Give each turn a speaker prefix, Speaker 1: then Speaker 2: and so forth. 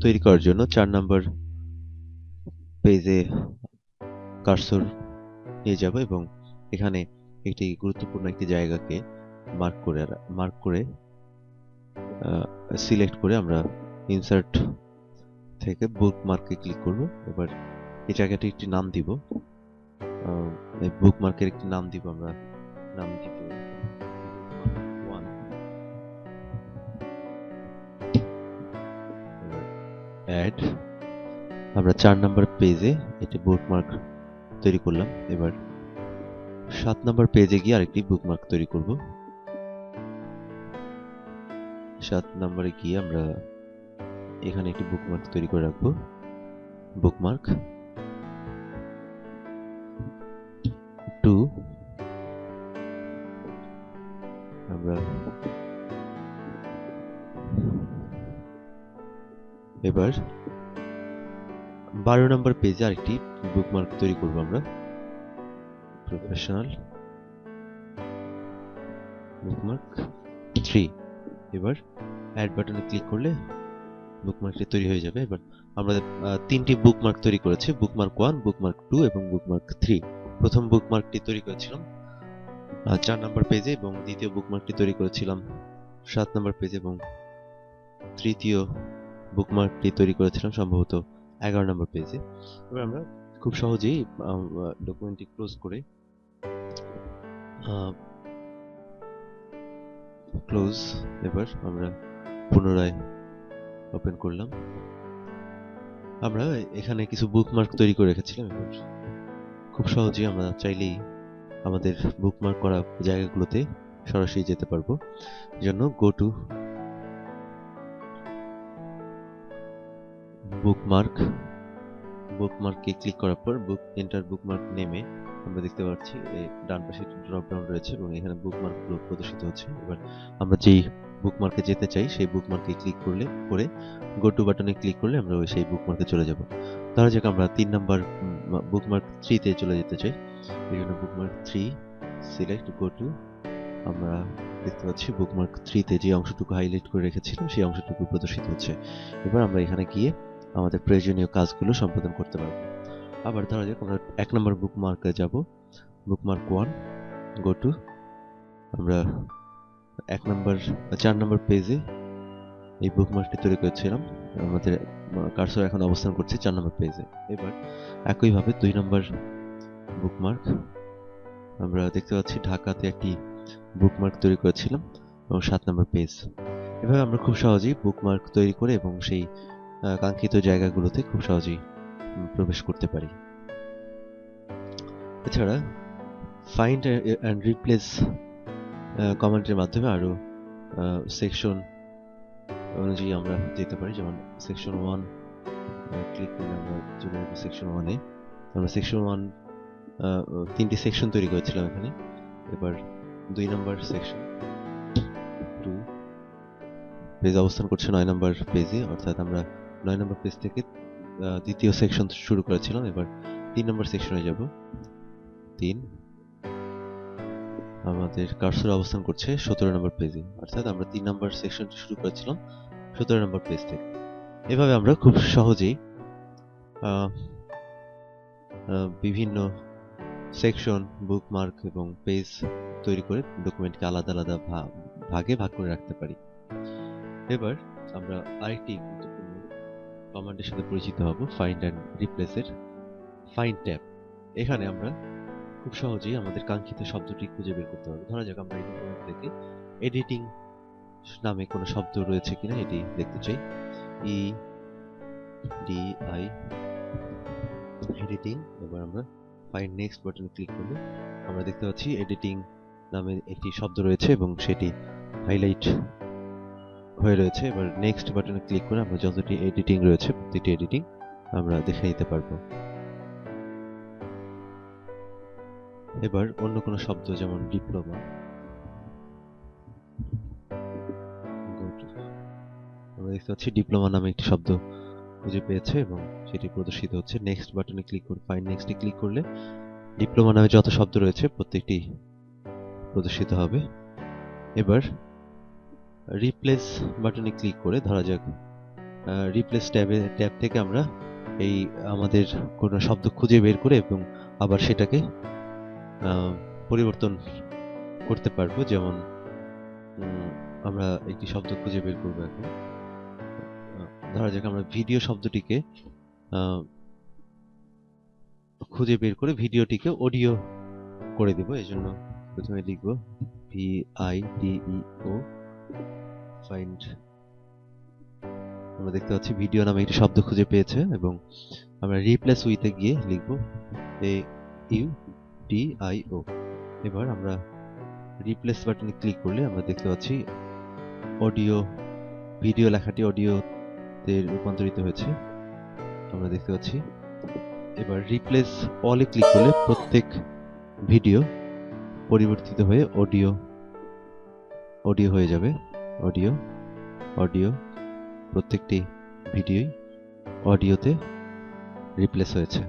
Speaker 1: তৈরি করার জন্য 4 নম্বর পেজে কার্সর নিয়ে যাব এবং এখানে একটি গুরুত্বপূর্ণ একটি জায়গাকে মার্ক করে সিলেক্ট করে আমরা ইনসার্ট থেকে বুকমার্কে ক্লিক করব। এবার এই জায়গাটি একটি নাম দিব, এই বুকমার্কের একটি নাম দিব, আমরা নাম দিব অ্যাড। আমরা 4 নম্বর পেজে এটি বুকমার্ক তৈরি করলাম। এবার 7 নম্বর পেজে গিয়ে আরেকটি বুকমার্ক তৈরি করব। 7 নম্বরে গিয়ে আমরা এখানে একটি বুকমার্ক তৈরি করে রাখবো। বুকমার্ক 2 আমরা এবার 12 নম্বর পেজে আরেকটি বুকমার্ক তৈরি করব আমরা। Professional bookmark 3। এবার অ্যাড বাটনে ক্লিক করলে বুকমার্কটি তৈরি হয়ে যাবে। এবার আমরা তিনটি বুকমার্ক তৈরি করেছি, বুকমার্ক 1, বুকমার্ক 2 এবং বুকমার্ক 3। প্রথম বুকমার্কটি তৈরি করেছিলাম 4 নম্বর পেজে এবং দ্বিতীয় বুকমার্কটি তৈরি করেছিলাম 7 নম্বর পেজে এবং তৃতীয় বুকমার্কটি তৈরি করেছিলাম সম্ভবত 11 নম্বর পেজে। এবার আমরা খুব সহজেই ডকুমেন্টটি ক্লোজ করে ক্লোজ। এবার আমরা পুনরায় ওপেন করলাম। আমরা এখানে কিছু বুকমার্ক তৈরি করে রেখেছিলাম। এবার খুব সহজেই আমরা চাইলেই আমাদের বুকমার্ক করা জায়গাগুলোতে সরাসরি যেতে পারবো। জন্য গো টু বুকমার্কে ক্লিক করার পর এন্টার বুকমার্ক নেমে আমরা দেখতে পাচ্ছি ডান পাশে একটি ড্রপ ডাউন রয়েছে এবং এখানে বুকমার্কগুলো প্রদর্শিত হচ্ছে। এবার আমরা যেই বুকমার্কে যেতে চাই সেই বুকমার্কে ক্লিক করে গো টু বাটনে ক্লিক করলে আমরা সেই বুকমার্কে চলে যাব। ধরা যাক আমরা 3 নম্বর বুকমার্ক 3 তে চলে যেতে চাই। এই জন্য বুকমার্ক 3 সিলেক্ট গো টু। আমরা দেখতে পাচ্ছি বুকমার্ক 3 তে যে অংশটুকু হাইলাইট করে রেখেছিলাম সেই অংশটুকু প্রদর্শিত হচ্ছে। এবার আমরা এখানে গিয়ে আমাদের প্রয়োজনীয় কাজগুলো সম্পাদন করতে পারবো। আবার ধরা যাক আমরা 1 নম্বর বুকমার্কে যাব, বুকমার্ক 1 গো টু। আমরা 4 নম্বর পেজে এই বুকমার্কটি তৈরি করেছিলাম। আমাদের কার্সর এখন অবস্থান করছে 4 নম্বর পেজে। এবার একইভাবে 2 নম্বর বুকমার্ক আমরা দেখতে পাচ্ছি ঢাকাতে একটি বুকমার্ক তৈরি করেছিলাম এবং 7 নম্বর পেজ। এভাবে আমরা খুব সহজেই বুকমার্ক তৈরি করে এবং সেই কাঙ্ক্ষিত জায়গাগুলোতে খুব সহজেই প্রবেশ করতে পারি। এছাড়া ফাইন্ড অ্যান্ড রিপ্লেস কমান্ডের মাধ্যমে আরো সেকশন অনুযায়ী আমরা যেতে পারি। যেমন সেকশন 1 ক্লিক করলে আমরা চলে যাব সেকশন 1 এ। আমরা সেকশন 1 তিনটি সেকশন তৈরি করেছিলাম এখানে। এবার 2 নম্বর সেকশন 2 পেজ অবস্থান করছে 9 নম্বর পেজে, অর্থাৎ আমরা 9 নম্বর পেজ থেকে দ্বিতীয় সেকশন শুরু করেছিলাম। এবার 3 নম্বর সেকশনে যাব। 3 আমাদের কার্সর অবস্থান করছে 17 নম্বর পেজে, অর্থাৎ আমরা 3 নম্বর সেকশনটি শুরু করেছিলাম 17 নম্বর পেজ থেকে। এভাবে আমরা খুব সহজেই বিভিন্ন সেকশন, বুকমার্ক এবং পেজ তৈরি করে ডকুমেন্টকে আলাদা আলাদা ভাগে ভাগ করে রাখতে পারি। এবার আমরা আরেকটি গুরুত্বপূর্ণ কমান্ডের সাথে পরিচিত হব, ফাইন্ড অ্যান্ড রিপ্লেসের ফাইন্ড ট্যাব। এখানে আমরা খুব সহজেই আমাদের কাঙ্ক্ষিত শব্দটি খুঁজে বের করতে পারবো। ধরা যাক আমরা এই ডকুমেন্ট থেকে এডিটিং নামে কোনো শব্দ রয়েছে কিনা এটি দেখতে চাই। EDI editing. এবার আমরা ফাইন্ড নেক্সট বাটনে ক্লিক করলে আমরা দেখতে পাচ্ছি এডিটিং নামে একটি শব্দ রয়েছে এবং সেটি হাইলাইট হয়ে রয়েছে। এবার নেক্সট বাটনে ক্লিক করে আমরা যতটি এডিটিং রয়েছে প্রতিটি এডিটিং আমরা দেখে নিতে পারবো। এবার অন্য কোনো শব্দ যেমন ডিপ্লোমা, আমরা দেখতে পাচ্ছি ডিপ্লোমা নামে একটি শব্দ খুঁজে পেয়েছে এবং সেটি প্রদর্শিত হচ্ছে। নেক্সট বাটনে ক্লিক করে ফাইন্ড নেক্সটে ক্লিক করলে ডিপ্লোমা নামে যত শব্দ রয়েছে প্রত্যেকটি প্রদর্শিত হবে। এবার রিপ্লেস বাটনে ক্লিক করে ধরা যাক রিপ্লেস ট্যাব থেকে আমরা এই আমাদের কোনো শব্দ খুঁজে বের করে এবং আবার সেটাকে পরিবর্তন করতে পারবো। যেমন আমরা একটি শব্দ খুঁজে বের করবো এখন। ধরা যাক আমরা ভিডিও শব্দটিকে খুঁজে বের করে ভিডিওটিকে অডিও করে দেব। এই জন্য প্রথমে লিখব VIDEO ফাইন্ড। আমরা দেখতে পাচ্ছি ভিডিও নামে একটি শব্দ খুঁজে পেয়েছে এবং আমরা রিপ্লেস উইথে গিয়ে লিখব AUDIO। এবার আমরা রিপ্লেস বাটনে ক্লিক করলে আমরা দেখতে পাচ্ছি অডিও ভিডিও লেখাটি অডিওতে রূপান্তরিত হয়েছে আমরা দেখতে পাচ্ছি। এবার রিপ্লেস অলে ক্লিক করলে প্রত্যেক ভিডিও পরিবর্তিত হয়ে অডিও হয়ে যাবে। অডিও প্রত্যেকটি ভিডিওই অডিওতে রিপ্লেস হয়েছে।